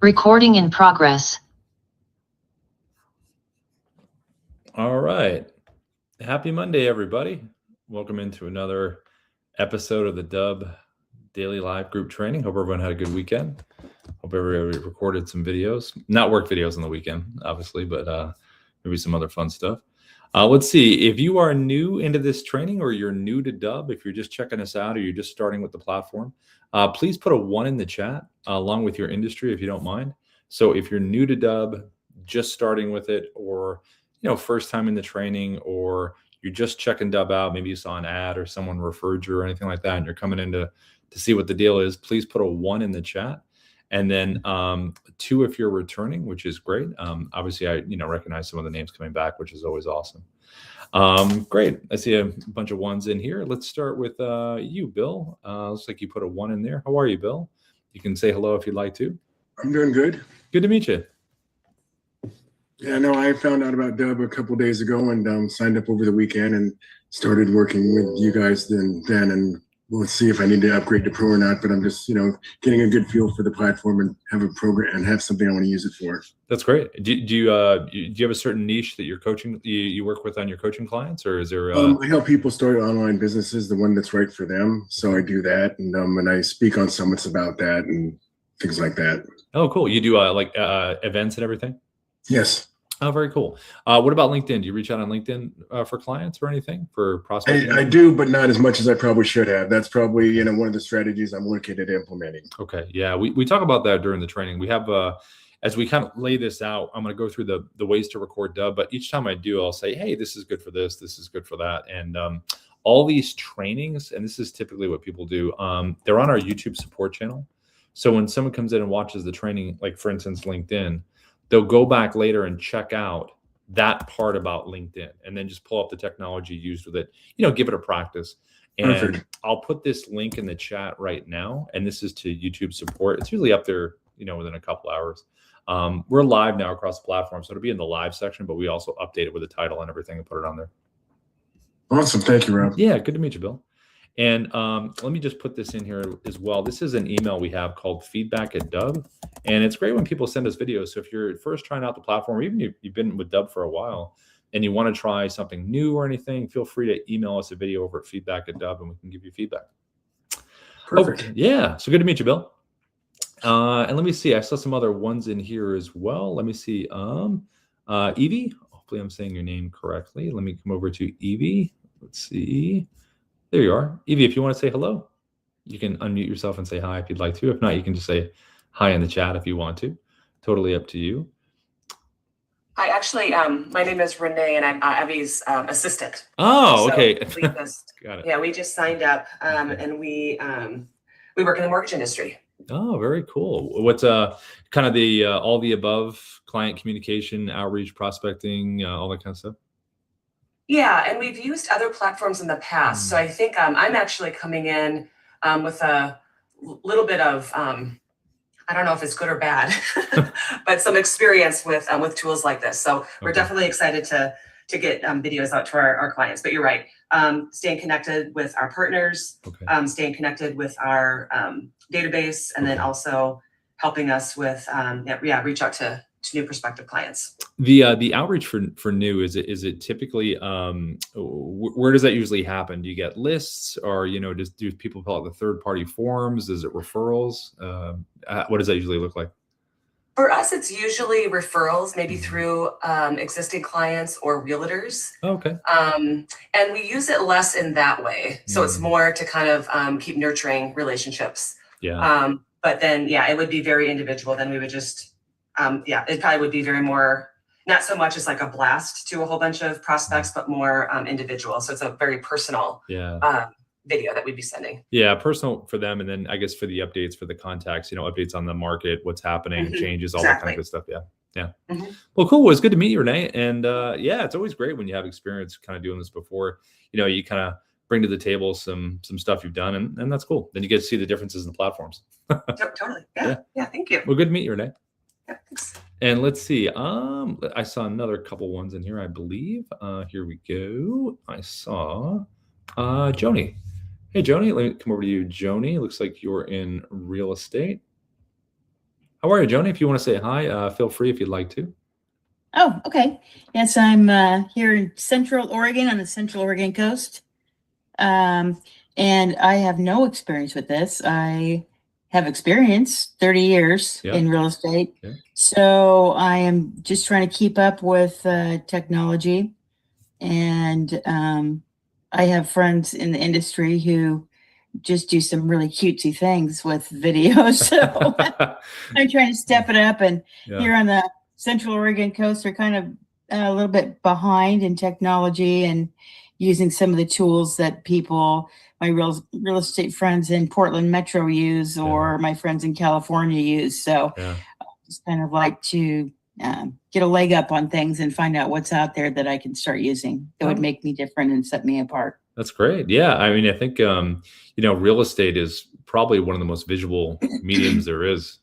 Recording in progress. All right. Happy Monday, everybody. Welcome into another episode of the Dubb Daily Live Group Training. Hope everyone had a good weekend. Hope everybody recorded some videos. Not work videos on the weekend, obviously, but maybe some other fun stuff. Let's see. If you are new into this training or you're new to Dubb, if you're just checking us out or you're just starting with the platform, please put a 1 in the chat along with your industry if you don't mind. So if you're new to Dubb, just starting with it, or first time in the training, or you're just checking Dubb out, maybe you saw an ad or someone referred you or anything like that, and you're coming in to see what the deal is, please put a 1 in the chat. And then 2 if you're returning, which is great. Obviously, I recognize some of the names coming back, which is always awesome. Great. I see a bunch of 1s in here. Let's start with you, Bill. Looks like you put a 1 in there. How are you, Bill? You can say hello if you'd like to. I'm doing good. Good to meet you. Yeah, no, I found out about Dubb a couple days ago and signed up over the weekend and started working with you guys then and we'll see if I need to upgrade to Pro or not, but I'm just, getting a good feel for the platform and have a program and have something I want to use it for. That's great. Do you have a certain niche that you're coaching, you work with on your coaching clients, or is there? I help people start online businesses, the one that's right for them. So I do that, and I speak on summits about that and things like that. Oh, cool. You do events and everything? Yes. Oh, very cool. What about LinkedIn? Do you reach out on LinkedIn for clients or anything, for prospecting? I do, but not as much as I probably should have. That's probably one of the strategies I'm looking at implementing. Okay, yeah, we talk about that during the training. We have as we kind of lay this out, I'm going to go through the ways to record Dubb, but each time I do, I'll say, hey, this is good for this is good for that, and all these trainings, and this is typically what people do. They're on our YouTube support channel. So when someone comes in and watches the training, like for instance LinkedIn, they'll go back later and check out that part about LinkedIn and then just pull up the technology used with it, give it a practice. And perfect. I'll put this link in the chat right now. And this is to YouTube support. It's usually up there, within a couple hours. We're live now across the platform. So it'll be in the live section, but we also update it with the title and everything and put it on there. Awesome. Thank you, Rob. Yeah. Good to meet you, Bill. And let me just put this in here as well. This is an email we have called feedback@Dubb. And it's great when people send us videos. So if you're first trying out the platform, or even you've been with Dubb for a while and you want to try something new or anything, feel free to email us a video over at feedback@Dubb and we can give you feedback. Perfect. Okay. Yeah. So good to meet you, Bill. And let me see. I saw some other 1s in here as well. Let me see. Evie. Hopefully I'm saying your name correctly. Let me come over to Evie. Let's see. There you are. Evie, if you want to say hello, you can unmute yourself and say hi if you'd like to. If not, you can just say hi in the chat if you want to. Totally up to you. Hi, actually, my name is Renee, and I'm Abby's assistant. Oh, okay. Got it. Yeah, we just signed up, and we work in the mortgage industry. Oh, very cool. What's kind of the all the above client communication, outreach, prospecting, all that kind of stuff? Yeah, and we've used other platforms in the past. So I think I'm actually coming in with a little bit of, I don't know if it's good or bad, but some experience with tools like this. So we're definitely excited to get videos out to our clients. But you're right, staying connected with our partners, staying connected with our database, and then also helping us with reach out to new prospective clients. The outreach for new, is it typically where does that usually happen? Do you get lists, or do people fill out the third-party forms? Is it referrals? What does that usually look like? For us, it's usually referrals, maybe through existing clients or realtors. Okay. And we use it less in that way. So it's more to kind of keep nurturing relationships. Yeah. But then, it would be very individual. Then we would just it probably would be very more, not so much as like a blast to a whole bunch of prospects, but more individual. So it's a very personal video that we'd be sending. Yeah, personal for them. And then I guess for the updates for the contacts, updates on the market, what's happening, changes, all that kind of good stuff. Yeah. Well, cool. Well, it's good to meet you, Renee. And it's always great when you have experience kind of doing this before. You kind of bring to the table some stuff you've done, and that's cool. Then you get to see the differences in the platforms. Totally. Yeah. Thank you. Well, good to meet you, Renee. Yeah, thanks. And let's see. I saw another couple 1s in here, I believe. Here we go. I saw Joni. Hey, Joni. Let me come over to you, Joni. Looks like you're in real estate. How are you, Joni? If you want to say hi, feel free if you'd like to. Oh, okay. Yes, I'm here in Central Oregon on the Central Oregon coast. And I have no experience with this. I have experience 30 years Yeah. in real estate. Yeah. So I am just trying to keep up with technology. And I have friends in the industry who just do some really cutesy things with videos. So I'm trying to step it up. And Yeah. here on the Central Oregon coast, are kind of a little bit behind in technology and using some of the tools that my real estate friends in Portland Metro use, or my friends in California use. So Yeah. I just kind of like to get a leg up on things and find out what's out there that I can start using that would make me different and set me apart. That's great. Yeah. I mean, I think, real estate is probably one of the most visual mediums there is.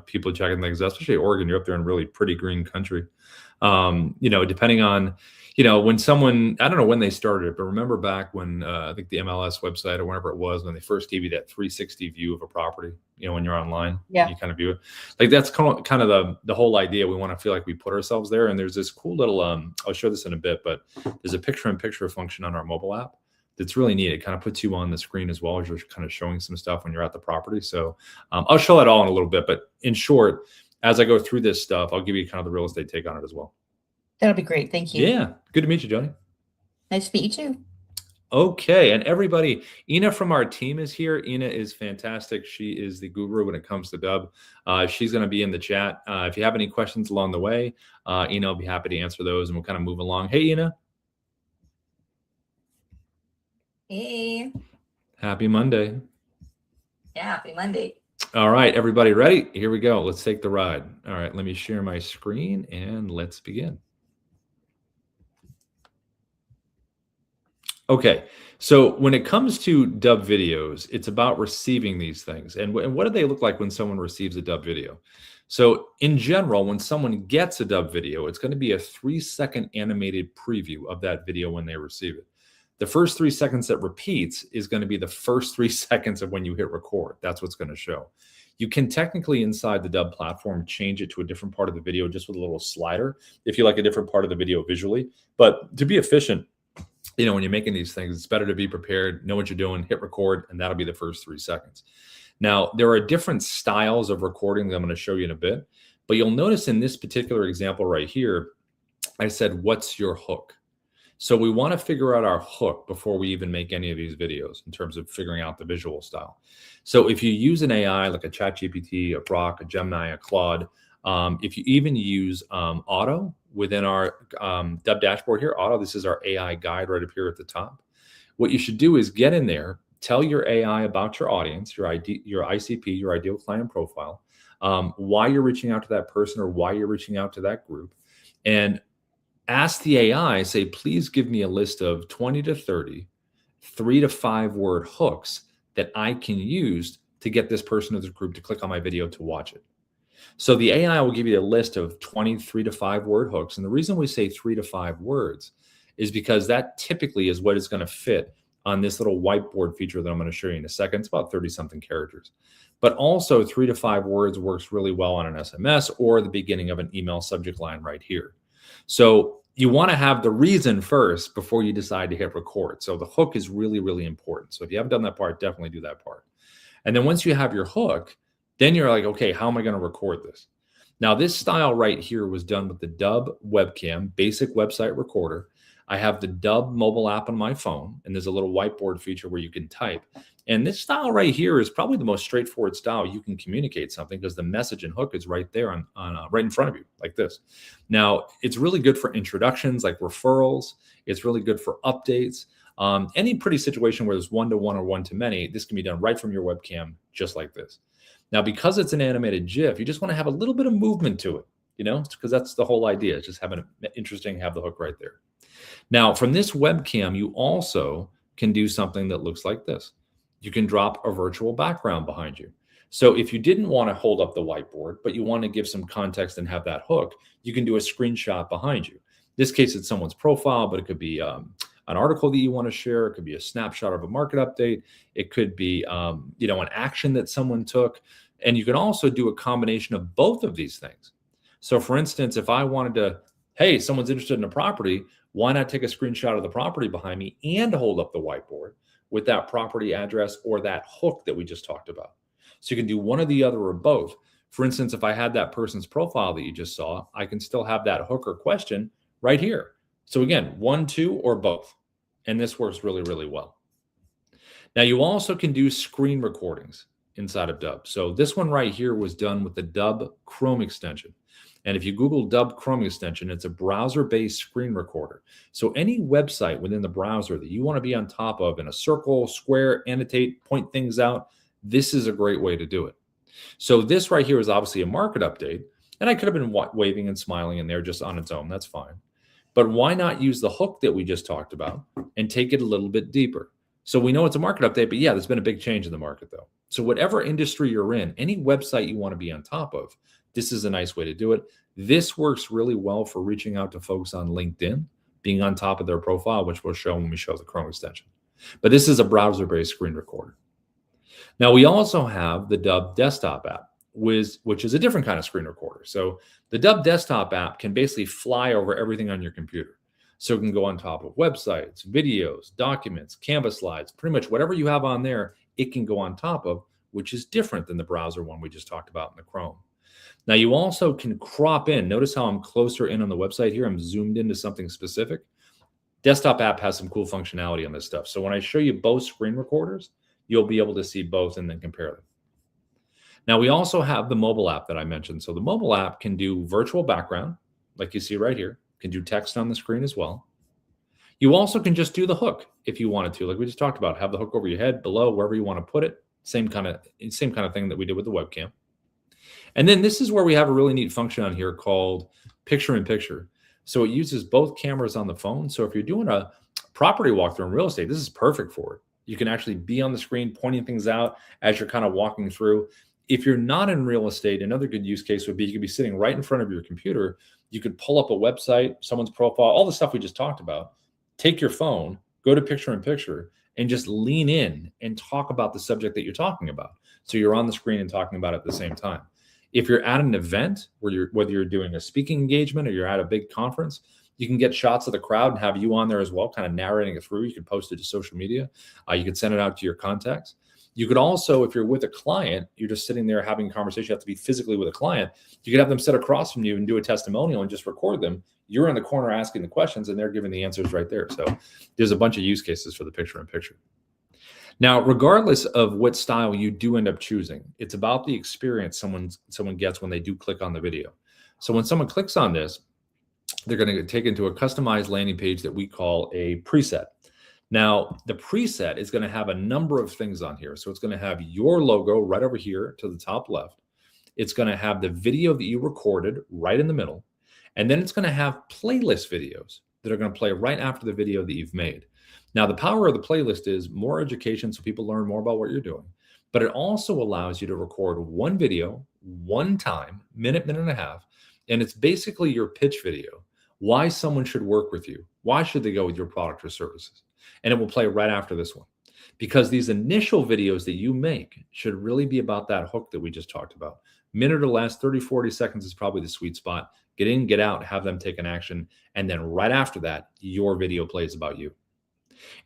People checking things out, especially Oregon. You're up there in really pretty green country. Depending on, when someone, I don't know when they started it, but remember back when I think the MLS website or whatever it was, when they first gave you that 360 view of a property, when you're online, Yeah. you kind of view it. Like that's kind of the whole idea. We want to feel like we put ourselves there. And there's this cool little, I'll show this in a bit, but there's a picture-in-picture function on our mobile app. That's really neat. It kind of puts you on the screen as well as you're kind of showing some stuff when you're at the property. So I'll show that all in a little bit, but in short, as I go through this stuff, I'll give you kind of the real estate take on it as well. That'll be great. Thank you. Yeah. Good to meet you, Joni. Nice to meet you too. Okay. And everybody, Ina from our team is here. Ina is fantastic. She is the guru when it comes to Dubb. She's going to be in the chat. If you have any questions along the way, Ina will be happy to answer those and we'll kind of move along. Hey, Ina. Hey. Happy Monday. Yeah, happy Monday. All right, everybody ready? Here we go. Let's take the ride. All right, let me share my screen and let's begin. Okay, so when it comes to Dubb videos, it's about receiving these things. And what do they look like when someone receives a Dubb video? So in general, when someone gets a Dubb video, it's going to be a 3-second animated preview of that video when they receive it. The first 3 seconds that repeats is going to be the first 3 seconds of when you hit record. That's what's going to show. You can technically inside the Dubb platform change it to a different part of the video just with a little slider if you like a different part of the video visually. But to be efficient, when you're making these things, it's better to be prepared, know what you're doing, hit record, and that'll be the first 3 seconds. Now, there are different styles of recording that I'm going to show you in a bit, but you'll notice in this particular example right here, I said, what's your hook? So we want to figure out our hook before we even make any of these videos in terms of figuring out the visual style. So if you use an AI like a ChatGPT, a Grok, a Gemini, a Claude, if you even use Auto within our Dubb dashboard here, Auto, this is our AI guide right up here at the top. What you should do is get in there, tell your AI about your audience, your ICP, your ideal client profile, why you're reaching out to that person or why you're reaching out to that group, and ask the AI, say, please give me a list of 20 to 30, 3 to 5 word hooks that I can use to get this person or this group to click on my video to watch it. So the AI will give you a list of 20, 3 to 5 word hooks. And the reason we say 3 to 5 words is because that typically is what is going to fit on this little whiteboard feature that I'm going to show you in a second. It's about 30 something characters. But also 3 to 5 words works really well on an SMS or the beginning of an email subject line right here. So you want to have the reason first before you decide to hit record. So the hook is really, really important. So if you haven't done that part, definitely do that part. And then once you have your hook, then you're like, okay, how am I going to record this? Now, this style right here was done with the Dubb webcam, basic website recorder. I have the Dubb mobile app on my phone, and there's a little whiteboard feature where you can type. And this style right here is probably the most straightforward style you can communicate something because the message and hook is right there right in front of you like this. Now, it's really good for introductions like referrals. It's really good for updates. Any pretty situation where there's one-to-one or one-to-many, this can be done right from your webcam just like this. Now, because it's an animated GIF, you just want to have a little bit of movement to it, because that's the whole idea. It's just having it interesting, have the hook right there. Now, from this webcam, you also can do something that looks like this. You can drop a virtual background behind you. So if you didn't want to hold up the whiteboard, but you want to give some context and have that hook, you can do a screenshot behind you. In this case, it's someone's profile, but it could be an article that you want to share. It could be a snapshot of a market update. It could be, an action that someone took. And you can also do a combination of both of these things. So for instance, if I wanted to, hey, someone's interested in a property, why not take a screenshot of the property behind me and hold up the whiteboard with that property address or that hook that we just talked about? So you can do one or the other or both. For instance, if I had that person's profile that you just saw, I can still have that hook or question right here. So again, 1, 2, or both. And this works really, really well. Now you also can do screen recordings inside of Dubb. So this one right here was done with the Dubb Chrome extension. And if you Google Dubb Chrome extension, it's a browser-based screen recorder. So any website within the browser that you want to be on top of in a circle, square, annotate, point things out, this is a great way to do it. So this right here is obviously a market update. And I could have been waving and smiling in there just on its own. That's fine. But why not use the hook that we just talked about and take it a little bit deeper? So we know it's a market update, but yeah, there's been a big change in the market though. So whatever industry you're in, any website you want to be on top of, this is a nice way to do it. This works really well for reaching out to folks on LinkedIn, being on top of their profile, which we'll show when we show the Chrome extension. But this is a browser-based screen recorder. Now, we also have the Dubb desktop app, which is a different kind of screen recorder. So the Dubb desktop app can basically fly over everything on your computer. So it can go on top of websites, videos, documents, Canvas slides, pretty much whatever you have on there, it can go on top of, which is different than the browser one we just talked about in the Chrome. Now, you also can crop in. Notice how I'm closer in on the website here. I'm zoomed into something specific. Desktop app has some cool functionality on this stuff. So when I show you both screen recorders, you'll be able to see both and then compare them. Now, we also have the mobile app that I mentioned. So the mobile app can do virtual background, like you see right here, can do text on the screen as well. You also can just do the hook if you wanted to, like we just talked about, have the hook over your head, below, wherever you want to put it. Same kind of thing that we did with the webcam. And then this is where we have a really neat function on here called picture in picture. So it uses both cameras on the phone. So if you're doing a property walkthrough in real estate, this is perfect for it. You can actually be on the screen pointing things out as you're kind of walking through. If you're not in real estate, another good use case would be you could be sitting right in front of your computer. You could pull up a website, someone's profile, all the stuff we just talked about, take your phone, go to picture in picture, and just lean in and talk about the subject that you're talking about. So you're on the screen and talking about it at the same time. If you're at an event whether you're doing a speaking engagement or you're at a big conference, you can get shots of the crowd and have you on there as well, kind of narrating it through. You can post it to social media. You could send it out to your contacts. You could also, if you're with a client, you're just sitting there having a conversation, you have to be physically with a client. You could have them sit across from you and do a testimonial and just record them. You're in the corner asking the questions and they're giving the answers right there. So there's a bunch of use cases for the picture in picture. Now, regardless of what style you do end up choosing, it's about the experience someone gets when they do click on the video. So when someone clicks on this, they're going to get taken to a customized landing page that we call a preset. Now, the preset is going to have a number of things on here. So it's going to have your logo right over here to the top left. It's going to have the video that you recorded right in the middle. And then it's going to have playlist videos that are going to play right after the video that you've made. Now, the power of the playlist is more education so people learn more about what you're doing. But it also allows you to record one video, one time, minute and a half. And it's basically your pitch video. Why someone should work with you. Why should they go with your product or services? And it will play right after this one. Because these initial videos that you make should really be about that hook that we just talked about. Minute or less, 30, 40 seconds is probably the sweet spot. Get in, get out, have them take an action. And then right after that, your video plays about you.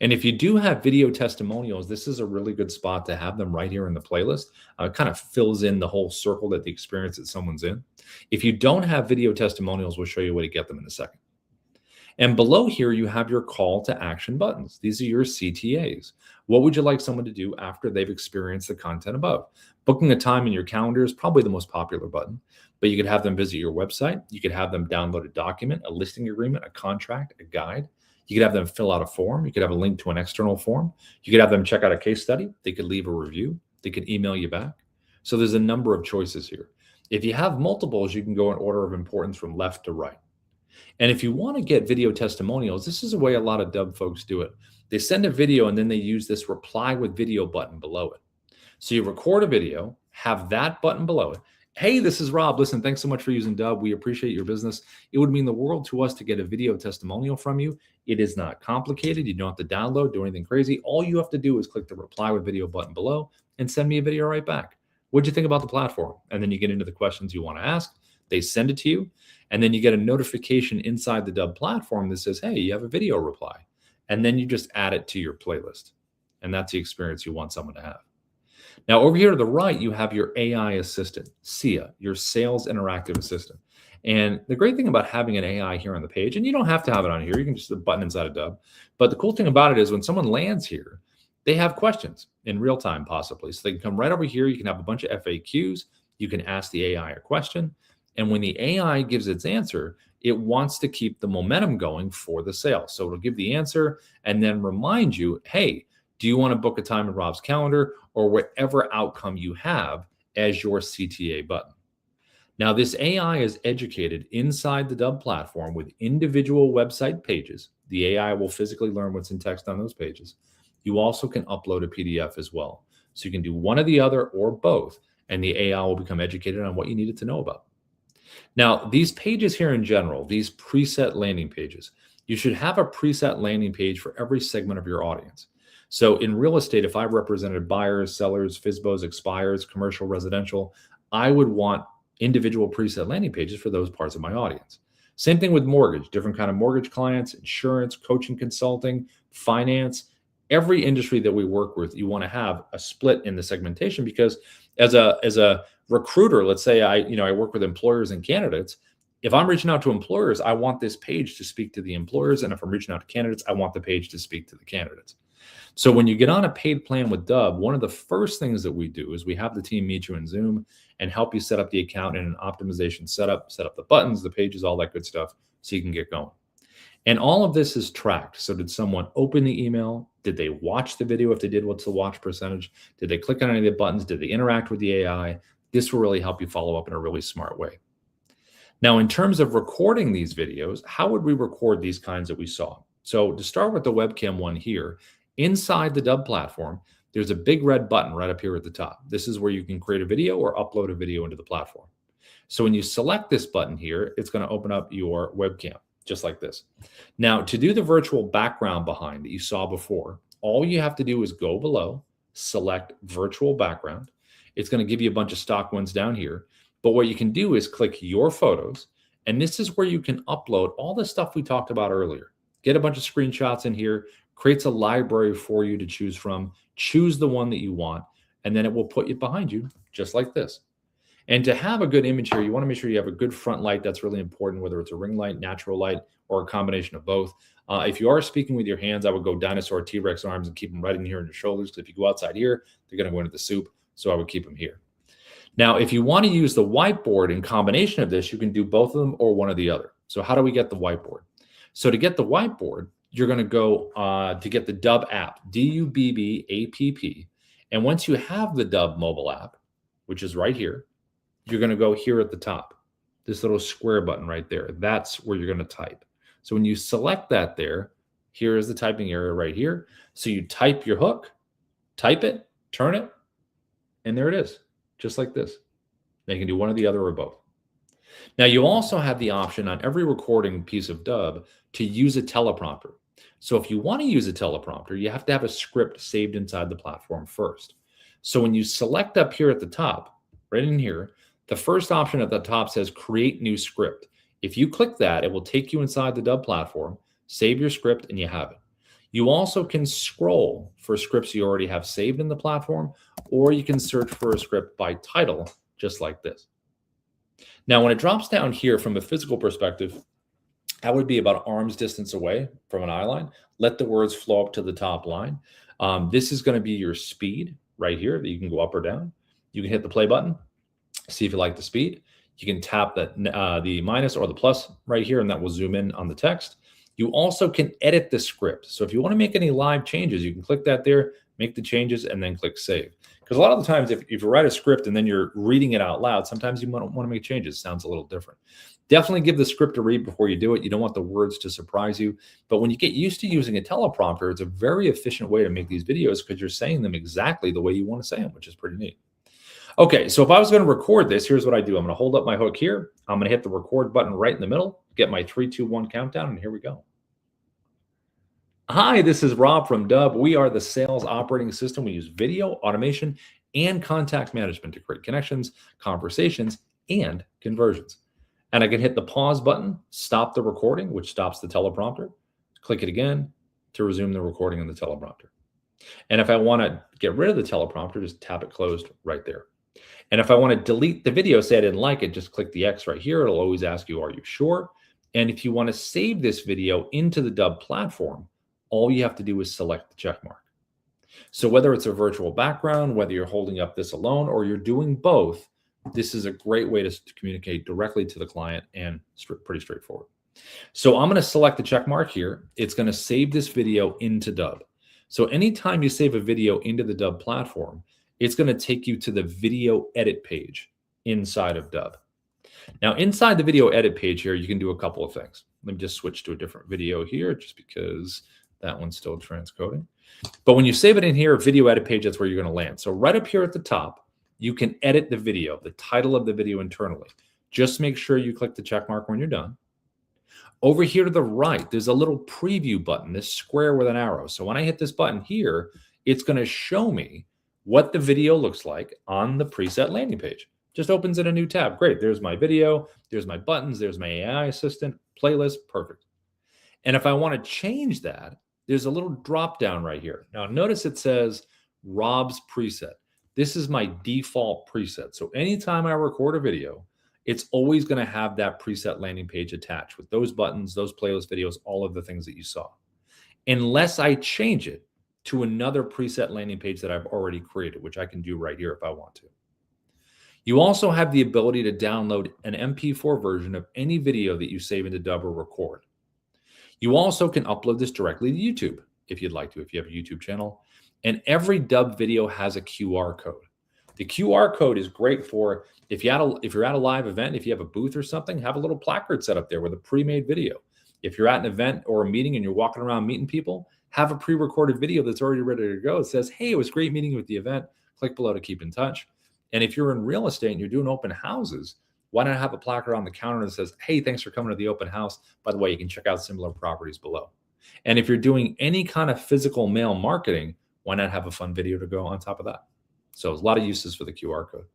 And if you do have video testimonials, this is a really good spot to have them right here in the playlist. It kind of fills in the whole circle that the experience that someone's in. If you don't have video testimonials, we'll show you where to get them in a second. And below here, you have your call to action buttons. These are your CTAs. What would you like someone to do after they've experienced the content above? Booking a time in your calendar is probably the most popular button, but you could have them visit your website. You could have them download a document, a listing agreement, a contract, a guide. You could have them fill out a form. You could have a link to an external form. You could have them check out a case study. They could leave a review. They could email you back. So there's a number of choices here. If you have multiples, you can go in order of importance from left to right. And if you want to get video testimonials, this is a way a lot of Dubb folks do it. They send a video and then they use this reply with video button below it. So you record a video, have that button below it. Hey, this is Rob. Listen, thanks so much for using Dubb. We appreciate your business. It would mean the world to us to get a video testimonial from you. It is not complicated. You don't have to download, do anything crazy. All you have to do is click the reply with video button below and send me a video right back. What'd you think about the platform? And then you get into the questions you want to ask. They send it to you. And then you get a notification inside the Dubb platform that says, hey, you have a video reply. And then you just add it to your playlist. And that's the experience you want someone to have. Now, over here to the right, you have your AI assistant, SIA, your sales interactive assistant. And the great thing about having an AI here on the page, and you don't have to have it on here, you can just have a button inside of Dubb. But the cool thing about it is when someone lands here, they have questions in real time, possibly. So they can come right over here. You can have a bunch of FAQs. You can ask the AI a question. And when the AI gives its answer, it wants to keep the momentum going for the sale. So it'll give the answer and then remind you, hey, do you want to book a time in Rob's calendar or whatever outcome you have as your CTA button? Now, this AI is educated inside the Dubb platform with individual website pages. The AI will physically learn what's in text on those pages. You also can upload a PDF as well. So you can do one or the other or both, and the AI will become educated on what you needed to know about. Now, these pages here in general, these preset landing pages, you should have a preset landing page for every segment of your audience. So in real estate, if I represented buyers, sellers, FSBOs, expires, commercial, residential, I would want individual preset landing pages for those parts of my audience. Same thing with mortgage, different kind of mortgage clients, insurance, coaching, consulting, finance. Every industry that we work with, you want to have a split in the segmentation because as a recruiter, let's say I work with employers and candidates. If I'm reaching out to employers, I want this page to speak to the employers. And if I'm reaching out to candidates, I want the page to speak to the candidates. So when you get on a paid plan with Dubb, one of the first things that we do is we have the team meet you in Zoom and help you set up the account in an optimization setup, set up the buttons, the pages, all that good stuff so you can get going. And all of this is tracked. So did someone open the email? Did they watch the video? If they did, what's the watch percentage? Did they click on any of the buttons? Did they interact with the AI? This will really help you follow up in a really smart way. Now, in terms of recording these videos, how would we record these kinds that we saw? So to start with the webcam one here, inside the Dubb platform, there's a big red button right up here at the top. This is where you can create a video or upload a video into the platform. So when you select this button here, it's going to open up your webcam, just like this. Now, to do the virtual background behind that you saw before, all you have to do is go below, select virtual background. It's going to give you a bunch of stock ones down here. But what you can do is click your photos. And this is where you can upload all the stuff we talked about earlier. Get a bunch of screenshots in here, creates a library for you to choose from, choose the one that you want, and then it will put it behind you just like this. And to have a good image here, you want to make sure you have a good front light. That's really important, whether it's a ring light, natural light, or a combination of both. If you are speaking with your hands, I would go dinosaur T-Rex arms and keep them right in here in your shoulders. Because if you go outside here, they're going to go into the soup. So I would keep them here. Now, if you want to use the whiteboard in combination of this, you can do both of them or one or the other. So how do we get the whiteboard? So to get the whiteboard, you're going to go to get the Dubb app, D-U-B-B-A-P-P. And once you have the Dubb mobile app, which is right here, you're going to go here at the top, this little square button right there. That's where you're going to type. So when you select that there, here is the typing area right here. So you type your hook, type it, turn it, and there it is, just like this. Now you can do one or the other or both. Now you also have the option on every recording piece of Dubb to use a teleprompter. So if you want to use a teleprompter, you have to have a script saved inside the platform first. So when you select up here at the top, right in here, the first option at the top says create new script. If you click that, it will take you inside the Dubb platform, save your script, and you have it. You also can scroll for scripts you already have saved in the platform, or you can search for a script by title, just like this. Now, when it drops down here from a physical perspective, that would be about arm's distance away from an eye line. Let the words flow up to the top line. This is going to be your speed right here that you can go up or down. You can hit the play button, see if you like the speed. You can tap the minus or the plus right here, and that will zoom in on the text. You also can edit the script. So if you want to make any live changes, you can click that there, make the changes, and then click save. Because a lot of the times, if you write a script and then you're reading it out loud, sometimes you want to make changes. It sounds a little different. Definitely give the script a read before you do it. You don't want the words to surprise you. But when you get used to using a teleprompter, it's a very efficient way to make these videos because you're saying them exactly the way you want to say them, which is pretty neat. Okay, so if I was going to record this, here's what I do. I'm going to hold up my hook here. I'm going to hit the record button right in the middle, get my 3, 2, 1 countdown, and here we go. Hi, this is Rob from Dubb. We are the sales operating system. We use video, automation, and contact management to create connections, conversations, and conversions. And I can hit the pause button, stop the recording, which stops the teleprompter, click it again to resume the recording in the teleprompter. And if I want to get rid of the teleprompter, just tap it closed right there. And if I want to delete the video, say I didn't like it, just click the X right here. It'll always ask you, are you sure? And if you want to save this video into the Dubb platform, all you have to do is select the check mark. So whether it's a virtual background, whether you're holding up this alone, or you're doing both, this is a great way to communicate directly to the client and pretty straightforward. So I'm going to select the check mark here. It's going to save this video into Dubb. So anytime you save a video into the Dubb platform, it's going to take you to the video edit page inside of Dubb. Now, inside the video edit page here, you can do a couple of things. Let me just switch to a different video here just because that one's still transcoding. But when you save it in here, video edit page, that's where you're going to land. So right up here at the top, you can edit the video, the title of the video internally. Just make sure you click the check mark when you're done. Over here to the right, there's a little preview button, this square with an arrow. So when I hit this button here, it's going to show me what the video looks like on the preset landing page. Just opens in a new tab. Great. There's my video. There's my buttons. There's my AI assistant, playlist. Perfect. And if I want to change that, there's a little drop down right here. Now notice it says Rob's preset. This is my default preset. So anytime I record a video, it's always going to have that preset landing page attached with those buttons, those playlist videos, all of the things that you saw. Unless I change it to another preset landing page that I've already created, which I can do right here if I want to. You also have the ability to download an MP4 version of any video that you save into Dubb or record. You also can upload this directly to YouTube if you'd like to, if you have a YouTube channel. And every Dubb video has a QR code. The QR code is great for if you're at a live event, if you have a booth or something, have a little placard set up there with a pre-made video. If you're at an event or a meeting and you're walking around meeting people, have a pre-recorded video that's already ready to go. It says, hey, it was great meeting you at the event. Click below to keep in touch. And if you're in real estate and you're doing open houses, why not have a placard on the counter that says, hey, thanks for coming to the open house. By the way, you can check out similar properties below. And if you're doing any kind of physical mail marketing, why not have a fun video to go on top of that? So there's a lot of uses for the QR code.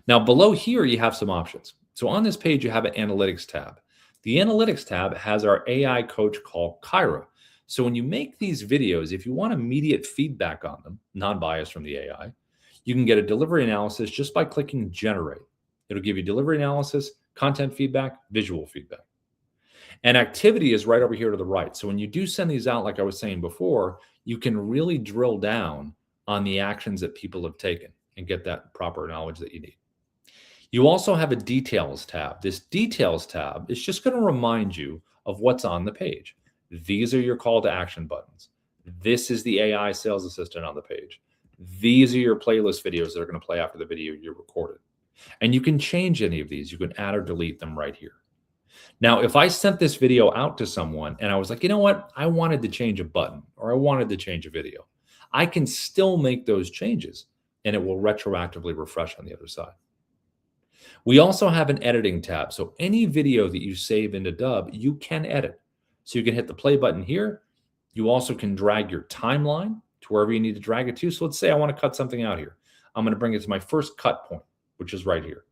Now below here, you have some options. So on this page, you have an analytics tab. The analytics tab has our AI coach called Kyra. So when you make these videos, if you want immediate feedback on them, non-biased from the AI, you can get a delivery analysis just by clicking generate. It'll give you delivery analysis, content feedback, visual feedback. And activity is right over here to the right. So when you do send these out, like I was saying before, you can really drill down on the actions that people have taken and get that proper knowledge that you need. You also have a details tab. This details tab is just going to remind you of what's on the page. These are your call to action buttons. This is the AI sales assistant on the page. These are your playlist videos that are going to play after the video you recorded. And you can change any of these. You can add or delete them right here. Now, if I sent this video out to someone and I was like, you know what? I wanted to change a button or I wanted to change a video. I can still make those changes and it will retroactively refresh on the other side. We also have an editing tab. So any video that you save into Dubb, you can edit. So you can hit the play button here. You also can drag your timeline to wherever you need to drag it to. So let's say I want to cut something out here. I'm going to bring it to my first cut point, which is right here.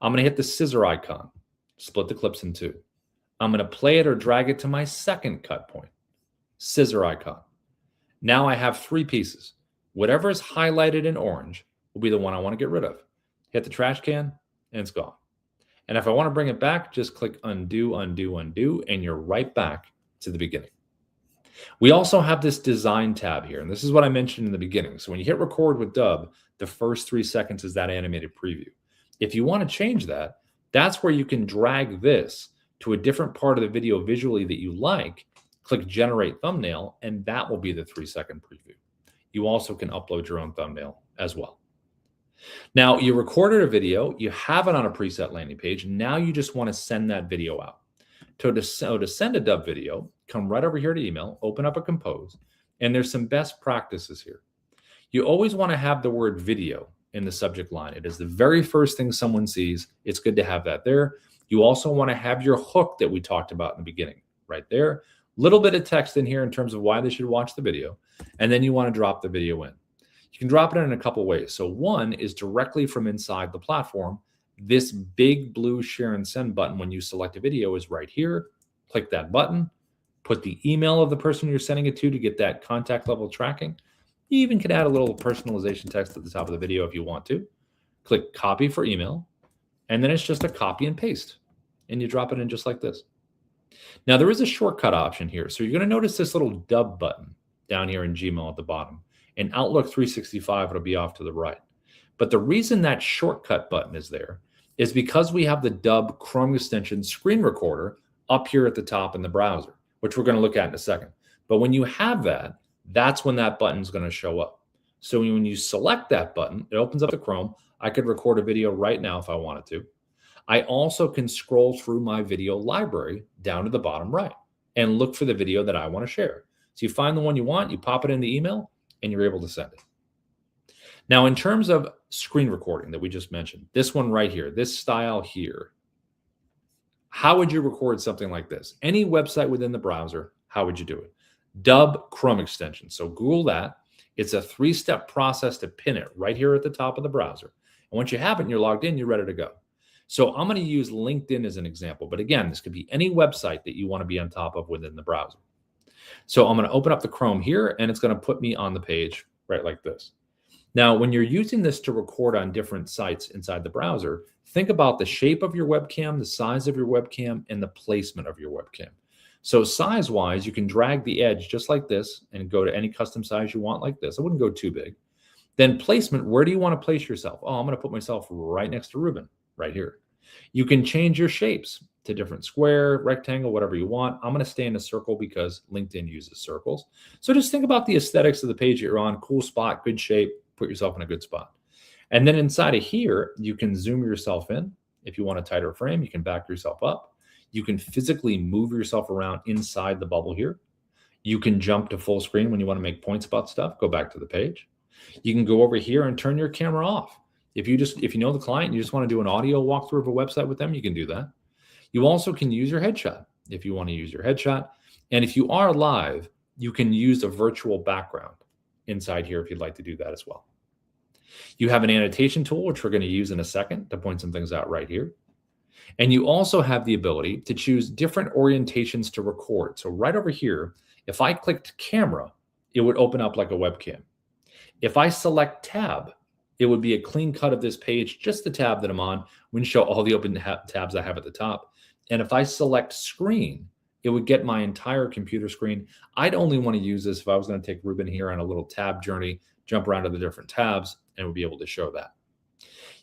I'm going to hit the scissor icon, split the clips in two. I'm going to play it or drag it to my second cut point, scissor icon. Now I have three pieces. Whatever is highlighted in orange will be the one I want to get rid of. Hit the trash can and it's gone. And if I want to bring it back, just click undo, undo, undo, and you're right back to the beginning. We also have this design tab here, and this is what I mentioned in the beginning. So when you hit record with Dubb, the first 3 seconds is that animated preview. If you want to change that, that's where you can drag this to a different part of the video visually that you like, click generate thumbnail, and that will be the 3-second preview. You also can upload your own thumbnail as well. Now, you recorded a video, you have it on a preset landing page, now you just want to send that video out. So to send a Dubb video, come right over here to email, open up a compose, and there's some best practices here. You always want to have the word video in the subject line. It is the very first thing someone sees. It's good to have that there. You also want to have your hook that we talked about in the beginning right there. Little bit of text in here in terms of why they should watch the video. And then you want to drop the video in. You can drop it in a couple ways. So one is directly from inside the platform. This big blue share and send button, when you select a video, is right here. Click that button, put the email of the person you're sending it to get that contact level tracking. You even can add a little personalization text at the top of the video if you want to. Click copy for email, and then it's just a copy and paste, and you drop it in just like this. Now, there is a shortcut option here. So you're going to notice this little Dubb button down here in Gmail at the bottom. In Outlook 365, it'll be off to the right. But the reason that shortcut button is there is because we have the Dubb Chrome extension screen recorder up here at the top in the browser, which we're going to look at in a second. But when you have that, that's when that button is going to show up. So when you select that button, it opens up the Chrome. I could record a video right now if I wanted to. I also can scroll through my video library down to the bottom right and look for the video that I want to share. So you find the one you want, you pop it in the email, and you're able to send it. Now, in terms of screen recording that we just mentioned, this one right here, this style here, how would you record something like this? Any website within the browser, how would you do it? Dubb Chrome extension. So Google that. It's a 3-step process to pin it right here at the top of the browser. And once you have it and you're logged in, you're ready to go. So I'm going to use LinkedIn as an example. But again, this could be any website that you want to be on top of within the browser. So I'm going to open up the Chrome here, and it's going to put me on the page right like this. Now, when you're using this to record on different sites inside the browser, think about the shape of your webcam, the size of your webcam, and the placement of your webcam. So size-wise, you can drag the edge just like this and go to any custom size you want like this. I wouldn't go too big. Then placement, where do you want to place yourself? Oh, I'm going to put myself right next to Ruben, right here. You can change your shapes to different square, rectangle, whatever you want. I'm going to stay in a circle because LinkedIn uses circles. So just think about the aesthetics of the page that you're on. Cool spot, good shape, put yourself in a good spot. And then inside of here, you can zoom yourself in. If you want a tighter frame, you can back yourself up. You can physically move yourself around inside the bubble here. You can jump to full screen when you want to make points about stuff. Go back to the page. You can go over here and turn your camera off. If you know the client, you just want to do an audio walkthrough of a website with them, you can do that. You also can use your headshot if you want to use your headshot. And if you are live, you can use a virtual background inside here if you'd like to do that as well. You have an annotation tool, which we're going to use in a second to point some things out right here. And you also have the ability to choose different orientations to record. So right over here, if I clicked camera, it would open up like a webcam. If I select tab, it would be a clean cut of this page, just the tab that I'm on, wouldn't show all the open tabs I have at the top. And if I select screen, it would get my entire computer screen. I'd only want to use this if I was going to take Ruben here on a little tab journey, jump around to the different tabs, and it would be able to show that.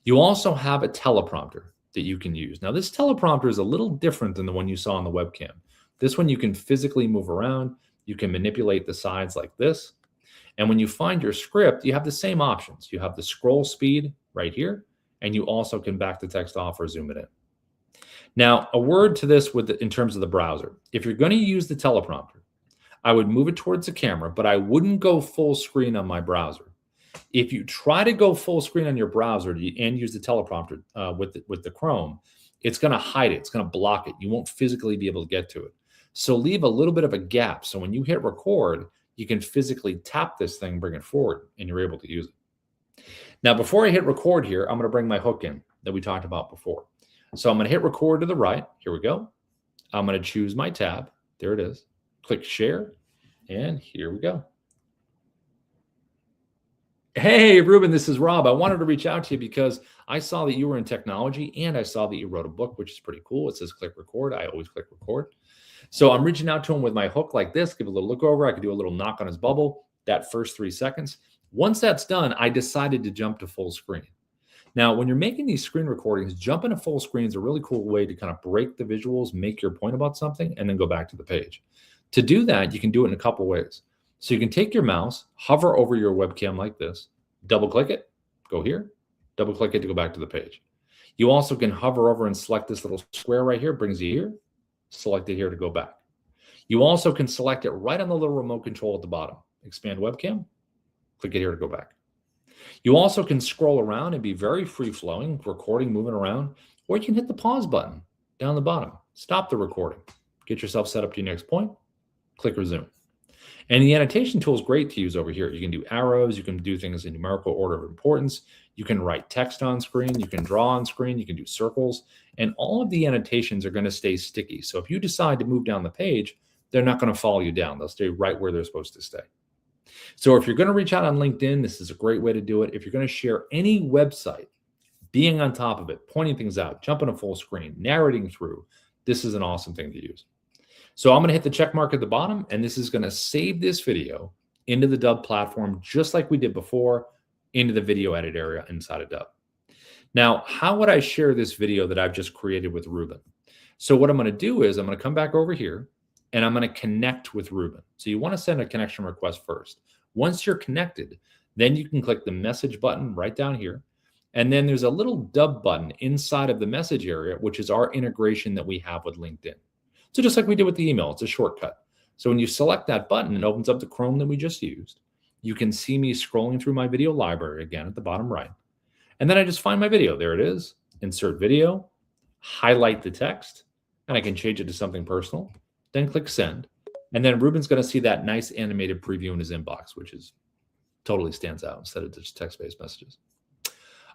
You also have a teleprompter that you can use. Now, this teleprompter is a little different than the one you saw on the webcam. This one you can physically move around. You can manipulate the sides like this. And when you find your script, you have the same options. You have the scroll speed right here, and you also can back the text off or zoom it in. Now, a word to this in terms of the browser. If you're going to use the teleprompter, I would move it towards the camera, but I wouldn't go full screen on my browser. If you try to go full screen on your browser and use the teleprompter with the Chrome, it's going to hide it. It's going to block it. You won't physically be able to get to it. So leave a little bit of a gap. So when you hit record, you can physically tap this thing, bring it forward, and you're able to use it. Now, before I hit record here, I'm going to bring my hook in that we talked about before. So I'm going to hit record to the right. Here we go. I'm going to choose my tab. There it is. Click share, and here we go. Hey, Ruben, this is Rob. I wanted to reach out to you because I saw that you were in technology, and I saw that you wrote a book, which is pretty cool. It says click record. I always click record. So I'm reaching out to him with my hook like this, give a little look over. I could do a little knock on his bubble, that first 3 seconds. Once that's done, I decided to jump to full screen. Now, when you're making these screen recordings, jumping to full screen is a really cool way to kind of break the visuals, make your point about something, and then go back to the page. To do that, you can do it in a couple ways. So you can take your mouse, hover over your webcam like this, double click it, go here, double click it to go back to the page. You also can hover over and select this little square right here, brings you here, select it here to go back. You also can select it right on the little remote control at the bottom. Expand webcam, click it here to go back. You also can scroll around and be very free-flowing, recording, moving around, or you can hit the pause button down the bottom. Stop the recording. Get yourself set up to your next point, click resume. And the annotation tool is great to use over here. You can do arrows, you can do things in numerical order of importance, you can write text on screen, you can draw on screen, you can do circles, and all of the annotations are going to stay sticky. So if you decide to move down the page, they're not going to follow you down. They'll stay right where they're supposed to stay. So if you're going to reach out on LinkedIn, this is a great way to do it. If you're going to share any website, being on top of it, pointing things out, jumping to full screen, narrating through, this is an awesome thing to use. So I'm going to hit the check mark at the bottom, and this is going to save this video into the Dubb platform, just like we did before, into the video edit area inside of Dubb. Now, how would I share this video that I've just created with Ruben? So what I'm going to do is I'm going to come back over here, and I'm going to connect with Ruben. So you want to send a connection request first. Once you're connected, then you can click the message button right down here. And then there's a little Dubb button inside of the message area, which is our integration that we have with LinkedIn. So just like we did with the email, it's a shortcut. So when you select that button, it opens up the Chrome that we just used. You can see me scrolling through my video library again at the bottom right. And then I just find my video. There it is. Insert video, highlight the text, and I can change it to something personal. Then click send. And then Ruben's going to see that nice animated preview in his inbox, which is totally stands out instead of just text-based messages.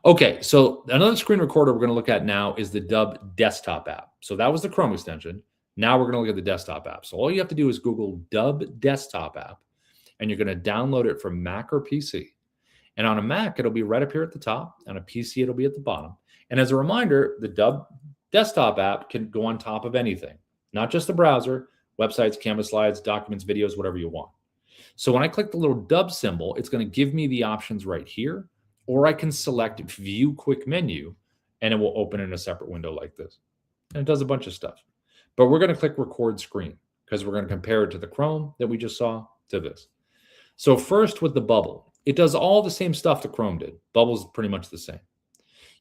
Okay, so another screen recorder we're going to look at now is the Dubb desktop app. So that was the Chrome extension. Now we're going to look at the desktop app. So all you have to do is Google Dubb desktop app, and you're going to download it from Mac or PC. And on a Mac, it'll be right up here at the top. On a PC, it'll be at the bottom. And as a reminder, the Dubb desktop app can go on top of anything, not just the browser, websites, Canvas slides, documents, videos, whatever you want. So when I click the little Dubb symbol, it's going to give me the options right here, or I can select View Quick Menu, and it will open in a separate window like this. And it does a bunch of stuff. But we're going to click Record Screen because we're going to compare it to the Chrome that we just saw to this. So first with the bubble, it does all the same stuff that Chrome did. Bubble's pretty much the same.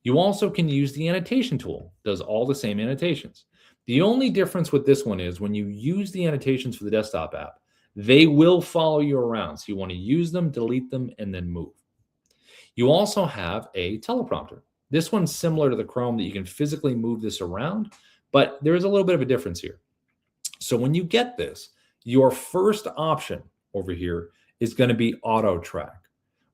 You also can use the annotation tool. It does all the same annotations. The only difference with this one is when you use the annotations for the desktop app, they will follow you around. So you want to use them, delete them, and then move. You also have a teleprompter. This one's similar to the Chrome that you can physically move this around, but there is a little bit of a difference here. So when you get this, your first option over here is going to be auto track,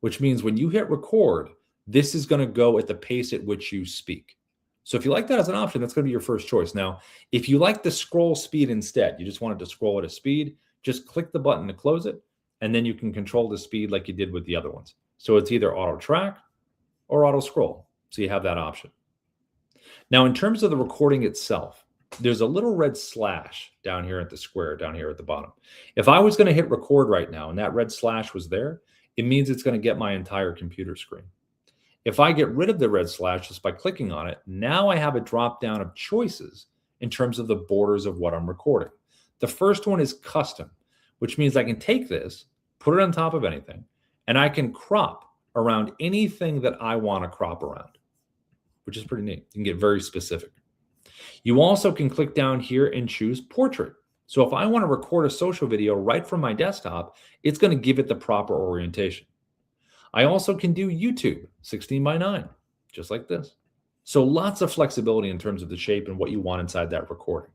which means when you hit record, this is going to go at the pace at which you speak. So if you like that as an option, that's going to be your first choice. Now, if you like the scroll speed instead, you just wanted to scroll at a speed, just click the button to close it, and then you can control the speed like you did with the other ones. So it's either auto track or auto scroll. So you have that option. Now, in terms of the recording itself, there's a little red slash down here at the square, down here at the bottom. If I was going to hit record right now and that red slash was there, it means it's going to get my entire computer screen. If I get rid of the red slash just by clicking on it, now I have a drop down of choices in terms of the borders of what I'm recording. The first one is custom, which means I can take this, put it on top of anything, and I can crop around anything that I want to crop around, which is pretty neat. You can get very specific. You also can click down here and choose portrait. So if I want to record a social video right from my desktop, it's going to give it the proper orientation. I also can do YouTube 16:9, just like this. So lots of flexibility in terms of the shape and what you want inside that recording.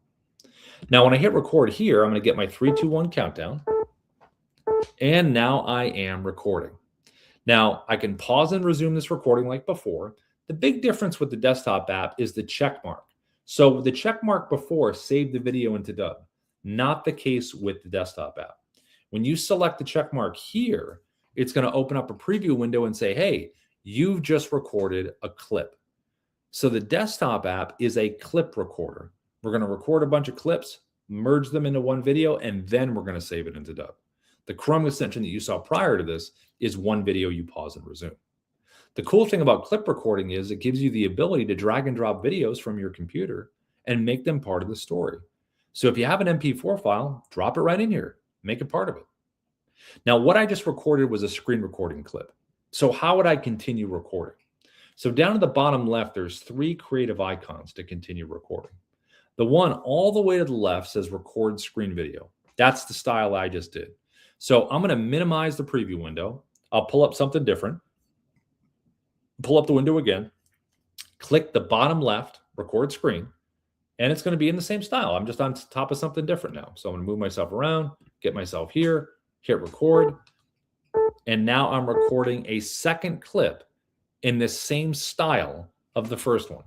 Now, when I hit record here, I'm going to get my 3, 2, 1 countdown. And now I am recording. Now, I can pause and resume this recording like before. The big difference with the desktop app is the check mark. So the check mark before saved the video into Dubb. Not the case with the desktop app. When you select the check mark here, it's going to open up a preview window and say, hey, you've just recorded a clip. So the desktop app is a clip recorder. We're going to record a bunch of clips, merge them into one video, and then we're going to save it into Dubb. The Chrome extension that you saw prior to this is one video you pause and resume. The cool thing about clip recording is it gives you the ability to drag and drop videos from your computer and make them part of the story. So if you have an MP4 file, drop it right in here, make it part of it. Now, what I just recorded was a screen recording clip. So how would I continue recording? So down at the bottom left, there's 3 creative icons to continue recording. The one all the way to the left says record screen video. That's the style I just did. So I'm going to minimize the preview window. I'll pull up something different. Pull up the window again. Click the bottom left, record screen, and it's going to be in the same style. I'm just on top of something different now. So I'm going to move myself around, get myself here, hit record, and now I'm recording a second clip in the same style of the first one.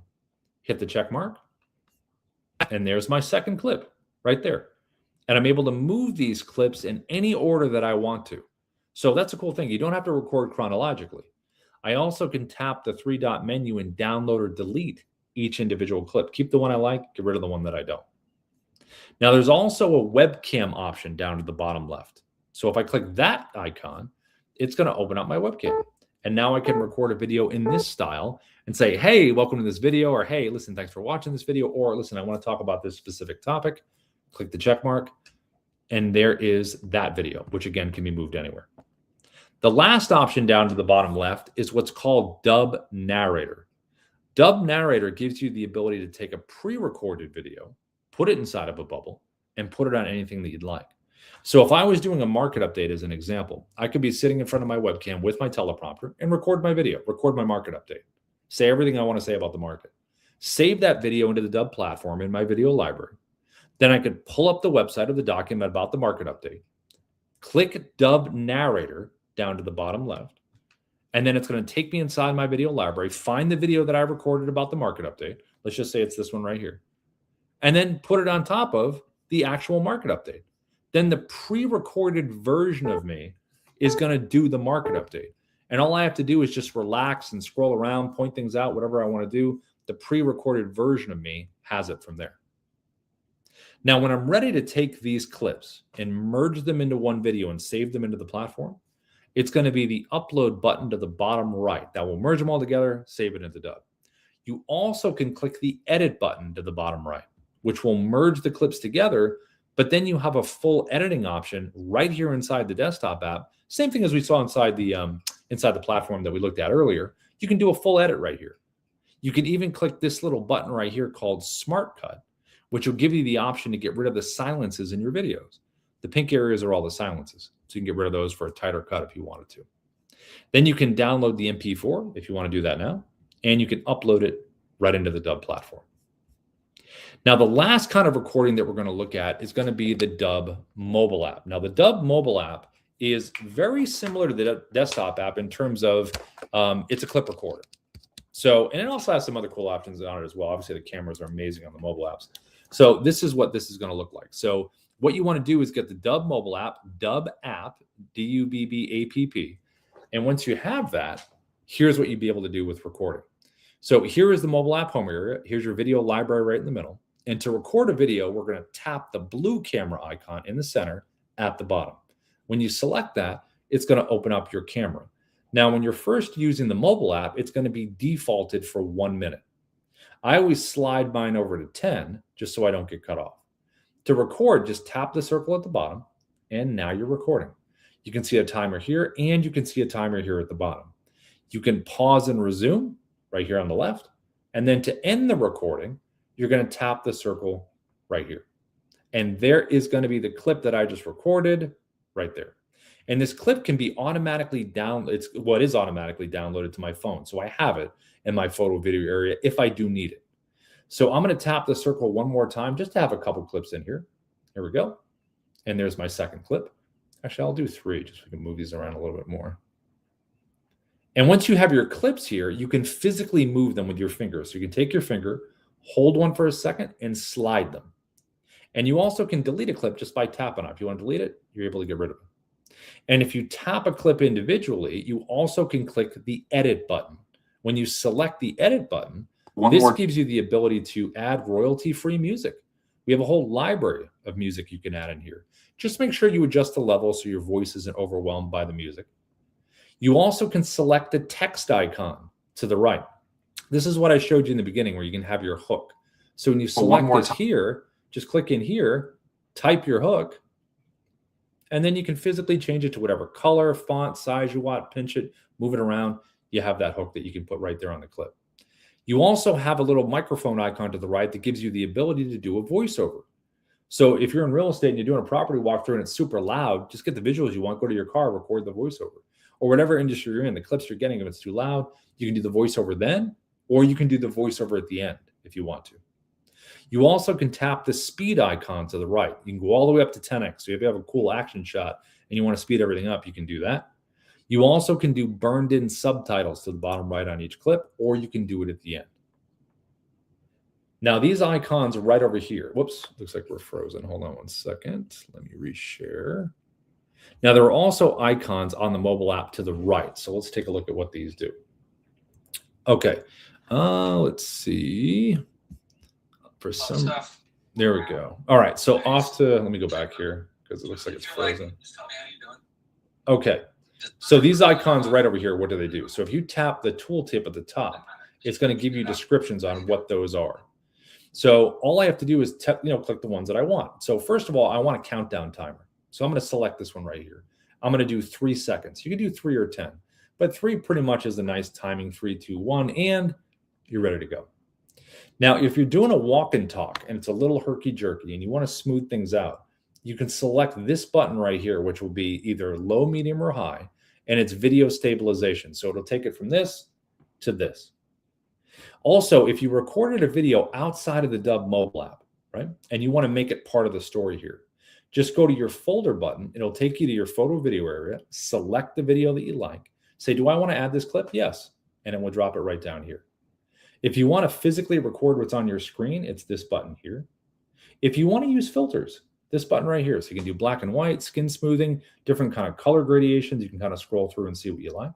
Hit the check mark, and there's my second clip right there. And I'm able to move these clips in any order that I want to. So that's a cool thing. You don't have to record chronologically. I also can tap the 3-dot menu and download or delete each individual clip. Keep the one I like, get rid of the one that I don't. Now there's also a webcam option down to the bottom left. So if I click that icon, it's going to open up my webcam. And now I can record a video in this style and say, hey, welcome to this video, or hey, listen, thanks for watching this video, or listen, I want to talk about this specific topic. Click the check mark, and there is that video, which again can be moved anywhere. The last option down to the bottom left is what's called Dubb Narrator. Dubb Narrator gives you the ability to take a pre-recorded video, put it inside of a bubble, and put it on anything that you'd like. So if I was doing a market update as an example, I could be sitting in front of my webcam with my teleprompter and record my video, record my market update, say everything I want to say about the market, save that video into the Dubb platform in my video library. Then I could pull up the website of the document about the market update, click Dubb Narrator down to the bottom left, and then it's going to take me inside my video library, find the video that I recorded about the market update. Let's just say it's this one right here. And then put it on top of the actual market update. Then the pre-recorded version of me is going to do the market update. And all I have to do is just relax and scroll around, point things out, whatever I want to do. The pre-recorded version of me has it from there. Now, when I'm ready to take these clips and merge them into one video and save them into the platform, it's going to be the upload button to the bottom right. That will merge them all together, save it into Dubb. You also can click the edit button to the bottom right, which will merge the clips together, but then you have a full editing option right here inside the desktop app. Same thing as we saw inside the platform that we looked at earlier. You can do a full edit right here. You can even click this little button right here called Smart Cut, which will give you the option to get rid of the silences in your videos. The pink areas are all the silences, so you can get rid of those for a tighter cut if you wanted to. Then you can download the MP4 if you want to do that now, and you can upload it right into the Dubb platform. Now, the last kind of recording that we're going to look at is going to be the Dubb mobile app. Now, the Dubb mobile app is very similar to the desktop app in terms of it's a clip recorder. So, and it also has some other cool options on it as well. Obviously, the cameras are amazing on the mobile apps. So this is what this is going to look like. So what you want to do is get the Dubb mobile app, Dubb app, D-U-B-B-A-P-P. And once you have that, here's what you'd be able to do with recording. So here is the mobile app home area. Here's your video library right in the middle. And to record a video, we're going to tap the blue camera icon in the center at the bottom. When you select that, it's going to open up your camera. Now, when you're first using the mobile app, it's going to be defaulted for 1 minute. I always slide mine over to 10 just so I don't get cut off. To record, just tap the circle at the bottom, and now you're recording. You can see a timer here, and you can see a timer here at the bottom. You can pause and resume right here on the left, and then to end the recording, you're going to tap the circle right here. And there is going to be the clip that I just recorded right there. And this clip can be automatically is automatically downloaded to my phone. So I have it in my photo video area if I do need it. So I'm going to tap the circle one more time just to have a couple clips in here. Here we go. And there's my second clip. Actually, I'll do 3 just so we can move these around a little bit more. And once you have your clips here, you can physically move them with your finger. So you can take your finger, hold one for a second, and slide them. And you also can delete a clip just by tapping on it. If you want to delete it, you're able to get rid of it. And if you tap a clip individually, you also can click the edit button. When you select the edit button, this gives you the ability to add royalty-free music. We have a whole library of music you can add in here. Just make sure you adjust the level so your voice isn't overwhelmed by the music. You also can select the text icon to the right. This is what I showed you in the beginning where you can have your hook. So when you select this here, just click in here, type your hook, and then you can physically change it to whatever color, font, size you want, pinch it, move it around. You have that hook that you can put right there on the clip. You also have a little microphone icon to the right that gives you the ability to do a voiceover. So if you're in real estate and you're doing a property walkthrough and it's super loud, just get the visuals you want, go to your car, record the voiceover. Or whatever industry you're in, the clips you're getting, if it's too loud, you can do the voiceover then, or you can do the voiceover at the end if you want to. You also can tap the speed icon to the right. You can go all the way up to 10x. So if you have a cool action shot and you want to speed everything up, you can do that. You also can do burned in subtitles to the bottom right on each clip, or you can do it at the end. Now, these icons are right over here. Whoops, looks like we're frozen. Hold on one second. Let me reshare. Now, there are also icons on the mobile app to the right. So let's take a look at what these do. Okay, let's see. There we go. All right, so let me go back here because it looks like it's frozen. Okay, so these icons right over here, what do they do? So if you tap the tooltip at the top, it's going to give you descriptions on what those are. So all I have to do is click the ones that I want. So first of all, I want a countdown timer. So I'm going to select this one right here. I'm going to do 3 seconds. You can do 3 or 10, but 3 pretty much is a nice timing, 3, 2, 1, and you're ready to go. Now, if you're doing a walk and talk and it's a little herky-jerky and you want to smooth things out, you can select this button right here, which will be either low, medium, or high, and it's video stabilization. So it'll take it from this to this. Also, if you recorded a video outside of the Dubb mobile app, right, and you want to make it part of the story here, just go to your folder button. It'll take you to your photo video area, select the video that you like, say, do I want to add this clip? Yes. And it will drop it right down here. If you want to physically record what's on your screen, it's this button here. If you want to use filters, this button right here. So you can do black and white, skin smoothing, different kind of color gradations. You can kind of scroll through and see what you like.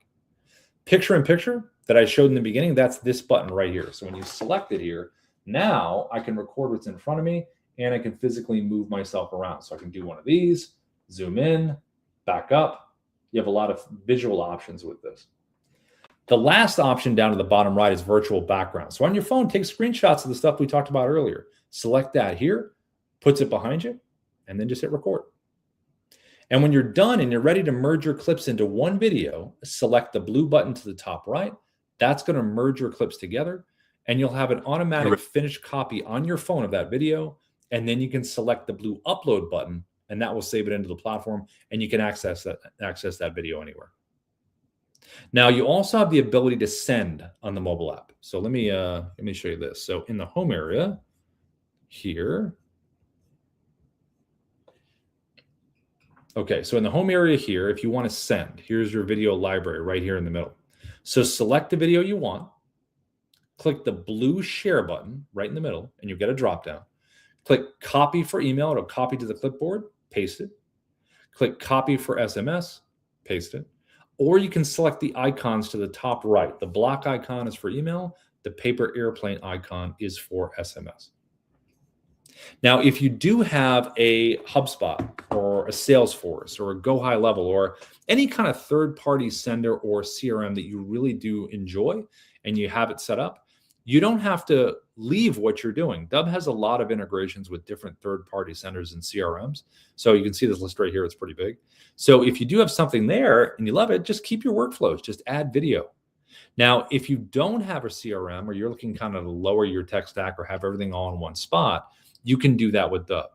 Picture in picture that I showed in the beginning, that's this button right here. So when you select it here, now I can record what's in front of me and I can physically move myself around. So I can do one of these, zoom in, back up. You have a lot of visual options with this. The last option down to the bottom right is virtual background. So on your phone, take screenshots of the stuff we talked about earlier. Select that here, puts it behind you, and then just hit record. And when you're done and you're ready to merge your clips into one video, select the blue button to the top right. That's going to merge your clips together, and you'll have an automatic finished copy on your phone of that video. And then you can select the blue upload button, and that will save it into the platform, and you can access that video anywhere. Now, you also have the ability to send on the mobile app. So let me show you this. So in the home area here. Okay, so in the home area here, if you want to send, here's your video library right here in the middle. So select the video you want, click the blue share button right in the middle, and you'll get a drop down. Click copy for email, it'll copy to the clipboard, paste it. Click copy for SMS, paste it. Or you can select the icons to the top right. The block icon is for email, the paper airplane icon is for SMS. Now, if you do have a HubSpot or a Salesforce or a Go High Level or any kind of third-party sender or CRM that you really do enjoy and you have it set up, you don't have to leave what you're doing. Dubb has a lot of integrations with different third-party senders and CRMs. So you can see this list right here. It's pretty big. So if you do have something there and you love it, just keep your workflows. Just add video. Now, if you don't have a CRM or you're looking kind of to lower your tech stack or have everything all in one spot, you can do that with Dubb.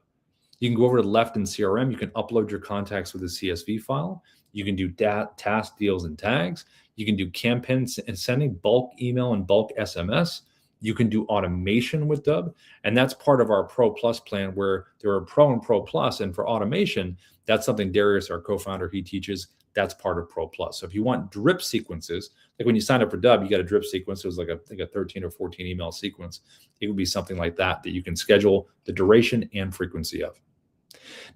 You can go over to the left in CRM. You can upload your contacts with a CSV file. You can do task deals and tags. You can do campaigns and sending, bulk email and bulk SMS. You can do automation with Dubb. And that's part of our Pro Plus plan where there are Pro and Pro Plus. And for automation, that's something Darius, our co-founder, he teaches. That's part of Pro Plus. So if you want drip sequences, like when you sign up for Dubb, you got a drip sequence. It was like a 13 or 14 email sequence. It would be something like that you can schedule the duration and frequency of.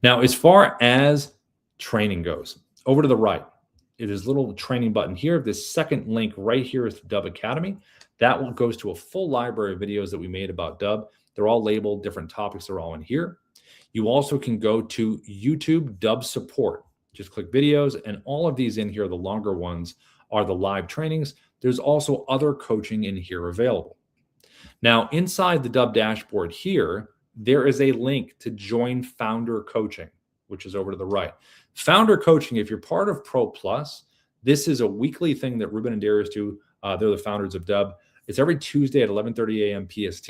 Now, as far as training goes, over to the right, it is a little training button here. This second link right here is the Dubb Academy. That one goes to a full library of videos that we made about Dubb. They're all labeled, different topics are all in here. You also can go to YouTube Dubb support. Just click videos, and all of these in here, the longer ones, are the live trainings. There's also other coaching in here available. Now, inside the Dubb dashboard here, there is a link to join Founder Coaching, which is over to the right. Founder Coaching, if you're part of Pro Plus, this is a weekly thing that Ruben and Darius do. They're the founders of Dubb. It's every Tuesday at 11:30 a.m. PST.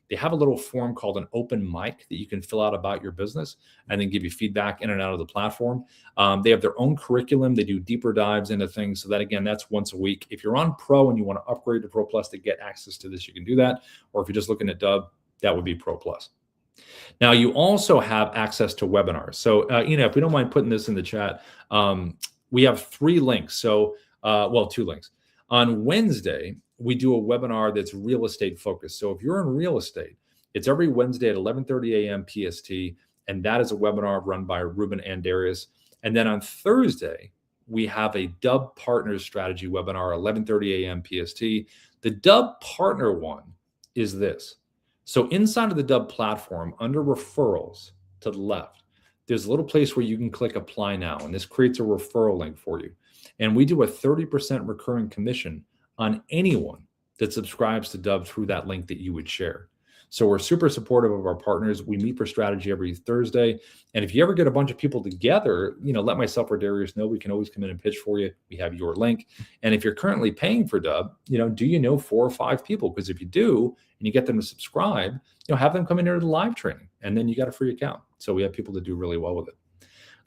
They have a little form called an open mic that you can fill out about your business and then give you feedback in and out of the platform. They have their own curriculum. They do deeper dives into things. So that, again, that's once a week. If you're on Pro and you want to upgrade to Pro Plus to get access to this, you can do that. Or if you're just looking at Dubb, that would be Pro Plus. Now, you also have access to webinars. So, if we don't mind putting this in the chat, we have 3 links. So, 2 links. On Wednesday, we do a webinar that's real estate focused. So if you're in real estate, it's every Wednesday at 11:30 a.m. PST, and that is a webinar run by Ruben and Darius. And then on Thursday, we have a Dubb Partners Strategy webinar, 11:30 a.m. PST. The Dubb Partner one is this. So inside of the Dubb platform, under referrals to the left, there's a little place where you can click apply now, and this creates a referral link for you. And we do a 30% recurring commission on anyone that subscribes to Dubb through that link that you would share. So we're super supportive of our partners. We meet for strategy every Thursday. And if you ever get a bunch of people together, let myself or Darius know. We can always come in and pitch for you. We have your link. And if you're currently paying for Dubb, do you know 4 or 5 people? Because if you do, and you get them to subscribe, have them come in here to the live training, and then you got a free account. So we have people that do really well with it.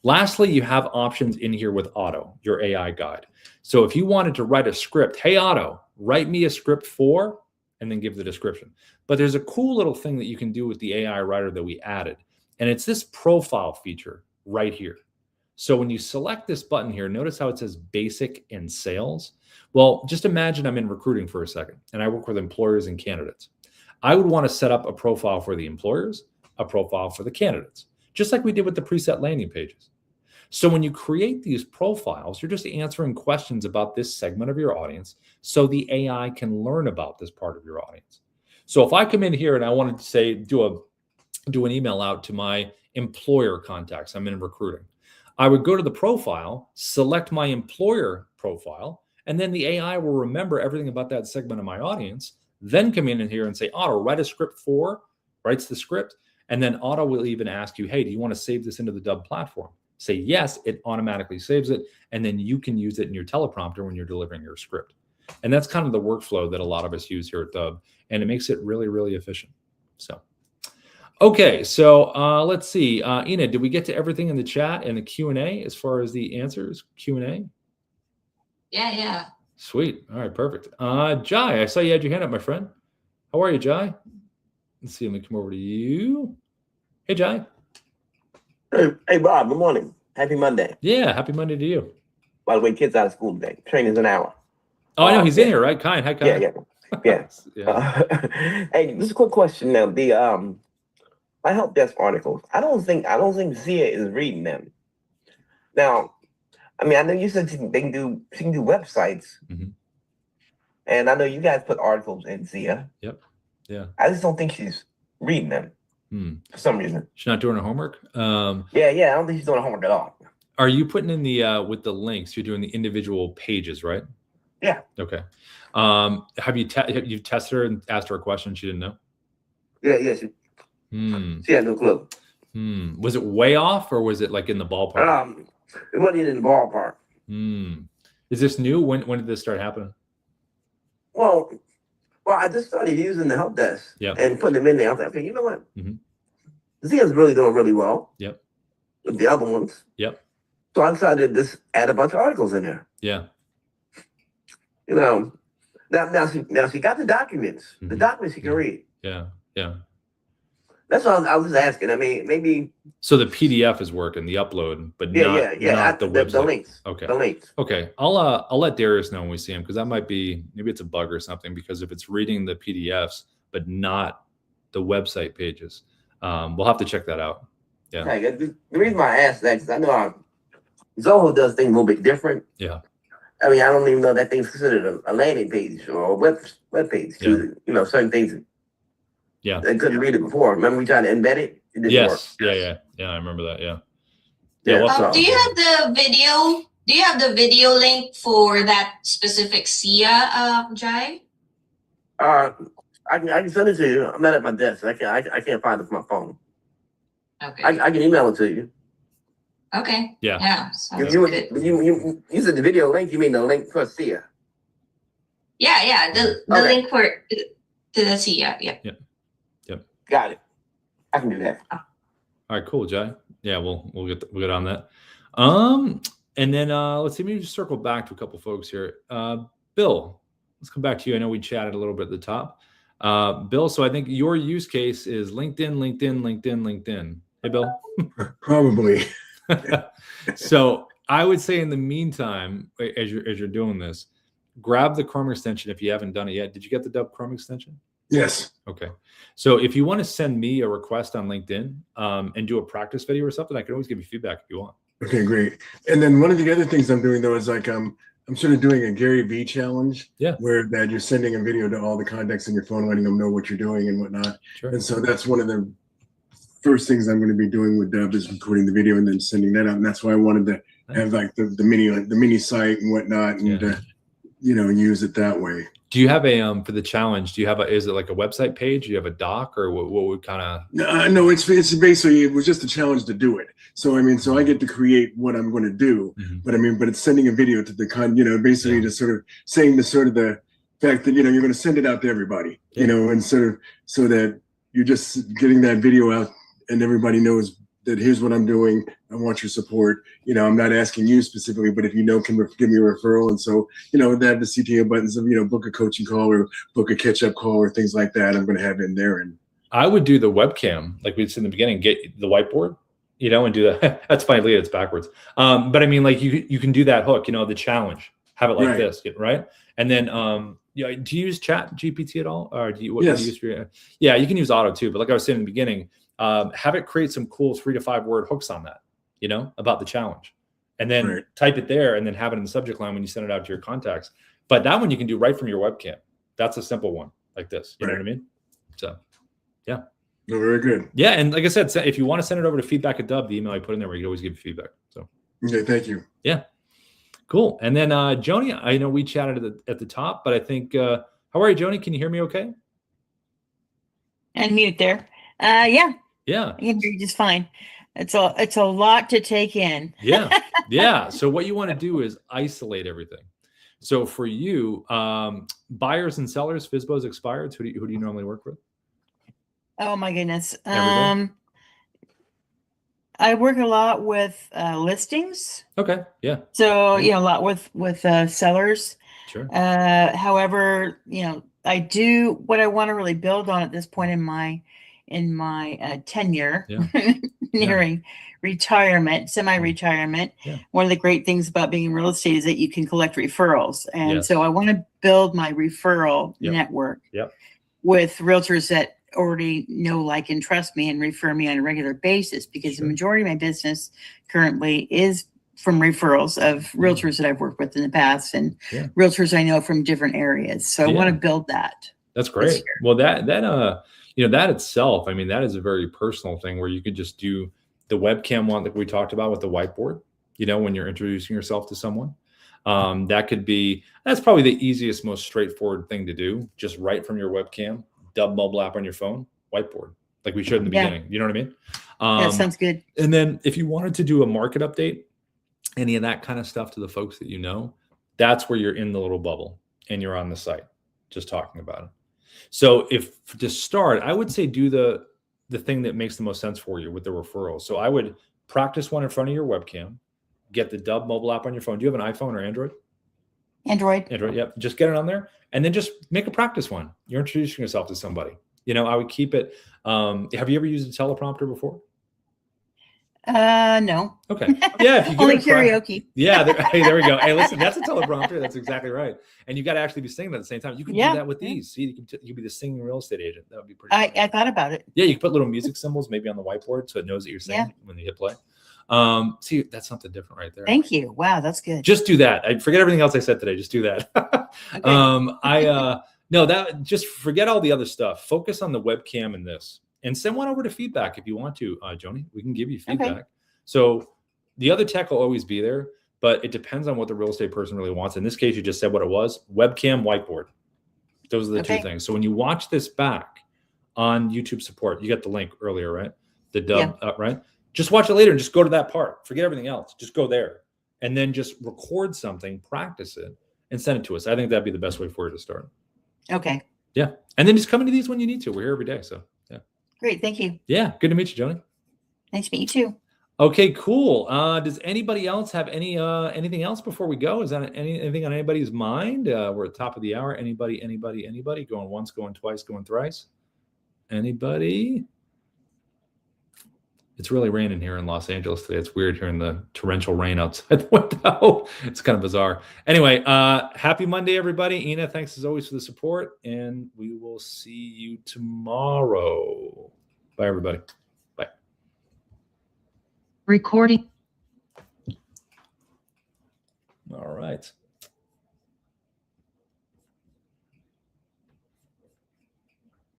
Lastly, you have options in here with Auto, your AI guide. So if you wanted to write a script, hey, Auto, write me a script for, and then give the description. But there's a cool little thing that you can do with the AI writer that we added. And it's this profile feature right here. So when you select this button here, notice how it says basic and sales. Well, just imagine I'm in recruiting for a second, and I work with employers and candidates. I would want to set up a profile for the employers, a profile for the candidates, just like we did with the preset landing pages. So when you create these profiles, you're just answering questions about this segment of your audience so the AI can learn about this part of your audience. So if I come in here and I wanted to say, do an email out to my employer contacts, I'm in recruiting, I would go to the profile, select my employer profile, and then the AI will remember everything about that segment of my audience, then come in here and say, Auto, write a script for, writes the script, and then Auto will even ask you, hey, do you want to save this into the Dubb platform? Say yes, it automatically saves it, and then you can use it in your teleprompter when you're delivering your script. And that's kind of the workflow that a lot of us use here at Dubb, and it makes it really, really efficient. So, okay, so let's see. Ina, did we get to everything in the chat and the Q&A as far as the answers? Q&A? Yeah. Sweet. All right, perfect. Jai, I saw you had your hand up, my friend. How are you, Jai? Let's see. Let me come over to you. Hey, Jai. Hey, Bob, good morning. Happy Monday. Yeah, happy Monday to you. By the way, kids out of school today. Training's an hour. Oh, I know. He's in here, right? Kind. Hi, Kind. Yeah. Hey, just a quick question now. My help desk articles. I don't think Zia is reading them. Now, I know you said she can do websites, and I know you guys put articles in Zia. Yep. Yeah. I just don't think she's reading them for some reason. She's not doing her homework. Yeah. I don't think she's doing her homework at all. Are you putting in the with the links? You're doing the individual pages, right? Yeah. Okay. Have you tested her and asked her a question she didn't know? Yeah. She had no clue. Was it way off, or was it like in the ballpark? It wasn't in the ballpark. Is this new? When did this start happening? Well, I just started using the help desk and putting them in there. I was like, okay, you know what? Zia's really doing really well. Yep. With the other ones. Yep. So I decided to just add a bunch of articles in there. Yeah. Now she got the documents. The documents she can read. Yeah. That's what I was asking. Maybe. So the PDF is working, the upload, but not the website. The links. Okay. The links. Okay. I'll let Darius know when we see him, because that might be, maybe it's a bug or something, because if it's reading the PDFs but not the website pages, we'll have to check that out. Yeah. Okay. The reason why I asked that is I know Zoho does things a little bit different. Yeah. I don't even know that thing's considered a landing page or a web page. Yeah. Certain things. Yeah. They couldn't read it before. Remember we tried to embed it? It didn't work. Yeah. I remember that. Yeah. Do you have the video? Do you have the video link for that specific Sia, Jai? I can send it to you. I'm not at my desk. I can't find it from my phone. Okay. I can email it to you. Okay. Yeah. Yeah. You said the video link. You mean the link for Sia? Yeah. The link to the Sia. Yeah. Yep. Got it. I can do that. All right. Cool, Jai. Yeah, we'll get on that. And then let's see. Maybe just circle back to a couple folks here. Bill, let's come back to you. I know we chatted a little bit at the top. Bill, so I think your use case is LinkedIn. Hey, Bill. Probably. So I would say in the meantime, as you're doing this, grab the Chrome extension if you haven't done it yet. Did you get the Dubb Chrome extension? Yes. Okay. So if you want to send me a request on LinkedIn and do a practice video or something, I can always give you feedback if you want. Okay, great. And then one of the other things I'm doing though is like I'm sort of doing a Gary Vee challenge. Yeah. Where that you're sending a video to all the contacts in your phone, letting them know what you're doing and whatnot. Sure. And so that's one of the first things I'm going to be doing with Dubb is recording the video and then sending that out. And that's why I wanted to have like the mini site and whatnot, and use it that way. Do you have a for the challenge? Do you have is it like a website page? Do you have a doc, or what would kind of? No, it's basically it was just a challenge to do it. So I mean, so I get to create what I'm going to do, but it's sending a video to the basically just sort of saying the fact that you're going to send it out to everybody, and sort of so that you're just getting that video out and everybody knows that here's what I'm doing. I want your support. I'm not asking you specifically, but if can give me a referral. And so, they have the CTO buttons of, book a coaching call or book a catch-up call or things like that. I'm going to have in there. And I would do the webcam, like we said in the beginning, get the whiteboard, and do that. That's fine, Leah, it's backwards. But I mean, like you can do that hook, the challenge, have it like this, right? And then, do you use Chat GPT at all? Or do you use for yeah, you can use Auto too. But like I was saying in the beginning, have it create some cool 3 to 5 word hooks on that, about the challenge, and then type it there and then have it in the subject line when you send it out to your contacts. But that one you can do right from your webcam. That's a simple one like this. You know what I mean? So, yeah. No, very good. Yeah. And like I said, if you want to send it over to feedback@Dubb, the email I put in there, we can always give you feedback. So, okay. Thank you. Yeah. Cool. And then, Joni, I know we chatted at the top, but I think, how are you, Joni? Can you hear me okay? Unmute there. Yeah. Yeah. I can hear you just fine. It's a lot to take in. Yeah. Yeah. So what you want to do is isolate everything. So for you, buyers and sellers, FSBOs, expireds, who do you normally work with? Oh my goodness. Everybody? I work a lot with listings. Okay. Yeah. So, a lot with sellers. Sure. However, I do what I want to really build on at this point in my tenure, nearing retirement, semi-retirement. Yeah. One of the great things about being in real estate is that you can collect referrals. And so I want to build my referral network with realtors that already know, like, and trust me and refer me on a regular basis, because the majority of my business currently is from referrals of realtors that I've worked with in the past and realtors I know from different areas. So I want to build that. That's great. Well, that itself, I mean, that is a very personal thing where you could just do the webcam one that we talked about with the whiteboard, when you're introducing yourself to someone. That's probably the easiest, most straightforward thing to do. Just right from your webcam, Dubb mobile app on your phone, whiteboard, like we showed in the beginning. You know what I mean? That sounds good. And then if you wanted to do a market update, any of that kind of stuff to the folks that that's where you're in the little bubble and you're on the site just talking about it. So if to start, I would say do the thing that makes the most sense for you with the referrals. So I would practice one in front of your webcam, get the Dubb mobile app on your phone. Do you have an iPhone or Android? Android. Yep. Just get it on there and then just make a practice one. You're introducing yourself to somebody. I would keep it. Have you ever used a teleprompter before? No. Okay. Yeah. If you Only karaoke. Hey, there we go. Hey, listen, that's a teleprompter. That's exactly right. And you got to actually be singing at the same time. You can do that with these. See, you can be the singing real estate agent. That would be pretty. I thought about it. Yeah, you can put little music symbols maybe on the whiteboard so it knows that you're singing when you hit play. See, that's something different right there. Thank you. Wow, that's good. Just do that. I forget everything else I said today. Just do that. Okay. Just forget all the other stuff. Focus on the webcam and this. And send one over to feedback if you want to, Joni. We can give you feedback. Okay. So the other tech will always be there, but it depends on what the real estate person really wants. In this case, you just said what it was: webcam, whiteboard. Those are the two things. So when you watch this back on YouTube support, you got the link earlier, right? The Dubb, right? Just watch it later and just go to that part. Forget everything else. Just go there and then just record something, practice it, and send it to us. I think that'd be the best way for you to start. Okay. Yeah. And then just come into these when you need to. We're here every day. So, yeah. Great. Thank you. Yeah. Good to meet you, Joni. Nice to meet you too. Okay, cool. Does anybody else have anything else before we go? Is that anything on anybody's mind? We're at the top of the hour. Anybody? Going once, going twice, going thrice? Anybody? It's really raining here in Los Angeles today. It's weird hearing the torrential rain outside the window. It's kind of bizarre. Anyway, happy Monday, everybody. Ina, thanks as always for the support, and we will see you tomorrow. Bye, everybody. Bye. Recording. All right.